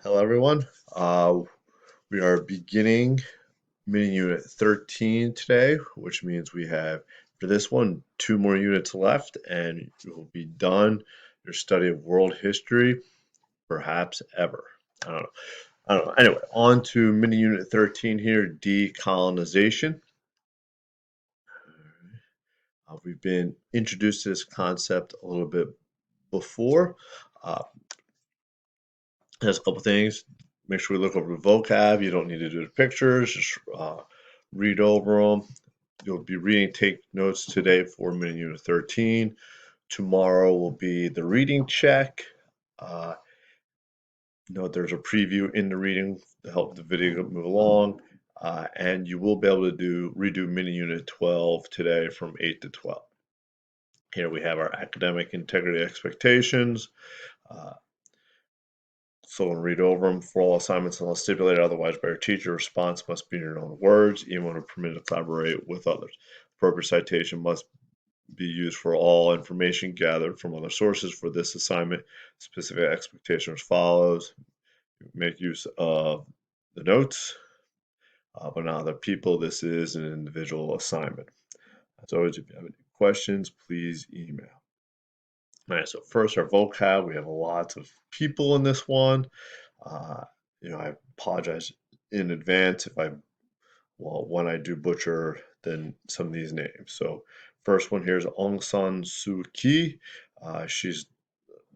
Hello, everyone. We are beginning mini unit 13 today, which means we have, for this one, 2 more units left, and you'll be done your study of world history, perhaps ever. I don't know. I don't know. Anyway, on to mini unit 13 here, decolonization. We've been introduced to this concept a little bit before. Uh, There's a couple things. Make sure we look over the vocab. You don't need to do the pictures. Just read over them. You'll be reading take notes today for mini unit 13. Tomorrow will be the reading check. Uh, Note there's a preview in the reading to help the video move along. And you will be able to redo mini unit 12 today from 8 to 12. Here we have our academic integrity expectations. So read over them for all assignments unless stipulated otherwise by your teacher. Response must be in your own words, even when permitted to collaborate with others. Appropriate citation must be used for all information gathered from other sources for this assignment. Specific expectations follows. Make use of the notes, but not other people. This is an individual assignment. As always, if you have any questions, please email. All right, so first our vocab. We have lots of people in this one. Uh, I apologize in advance if when I do butcher then some of these names. So first one here is Aung San Suu Kyi. She's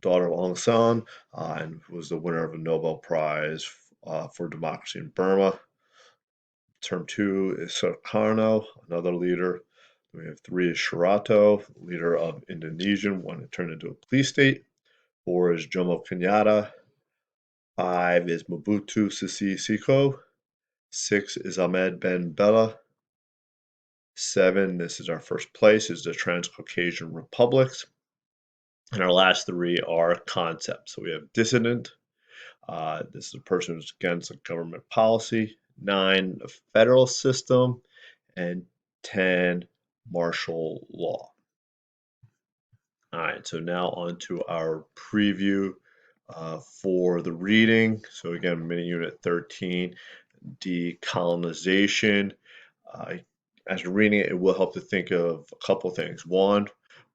daughter of Aung San and was the winner of a Nobel Prize for democracy in Burma. Term 2 is Sukarno, another leader. We have 3 is Suharto, leader of Indonesia, when it turned into a police state. 4 is Jomo Kenyatta. 5 is Mobutu Sese Seko. 6 is Ahmed Ben Bella. 7, this is our first place, is the Transcaucasian Republics. And our last 3 are concepts. So we have dissident. This is a person who's against a government policy. 9, the federal system. And 10, martial law. All right, so now on to our preview for the reading. So again, mini unit 13, decolonization. As you're reading it, it will help to think of a couple things. One,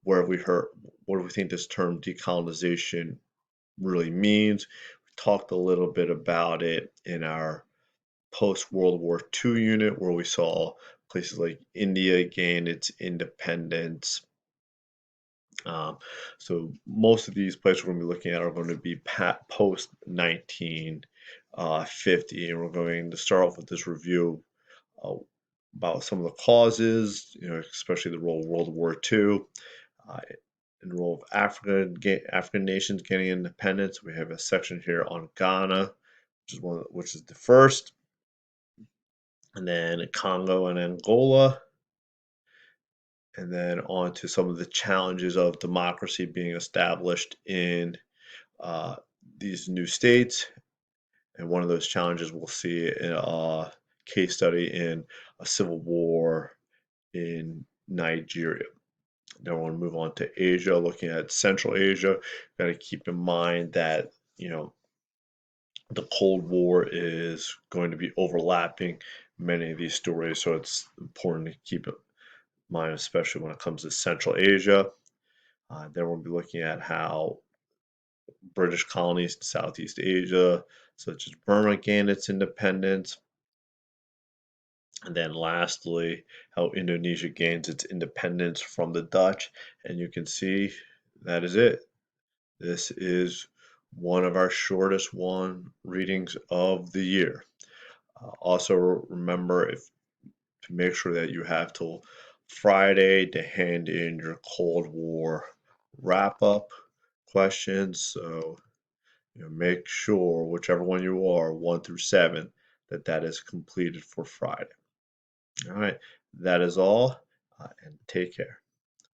where have we heard, what do we think this term decolonization really means? We talked a little bit about it in our post-World War II unit, where we saw places like India gain its independence. So most of these places we're going to be looking at are going to be post 1950, and we're going to start off with this review about some of the causes, especially the role of World War II, and the role of African nations gaining independence. We have a section here on Ghana, which is the first, and then Congo and Angola. And then on to some of the challenges of democracy being established in these new states. And one of those challenges we'll see in a case study in a civil war in Nigeria. Then we'll move on to Asia, looking at Central Asia. Got to keep in mind that, the Cold War is going to be overlapping many of these stories, so it's important to keep it mind, especially when it comes to Central Asia. Then we'll be looking at how British colonies in Southeast Asia, such as Burma, gained its independence. And then lastly, how Indonesia gains its independence from the Dutch. And you can see that is it. This is one of our shortest readings of the year. Also remember to make sure that you have till Friday to hand in your Cold War wrap-up questions. So make sure, whichever one you are, 1 through 7, that is completed for Friday. All right, that is all, and take care.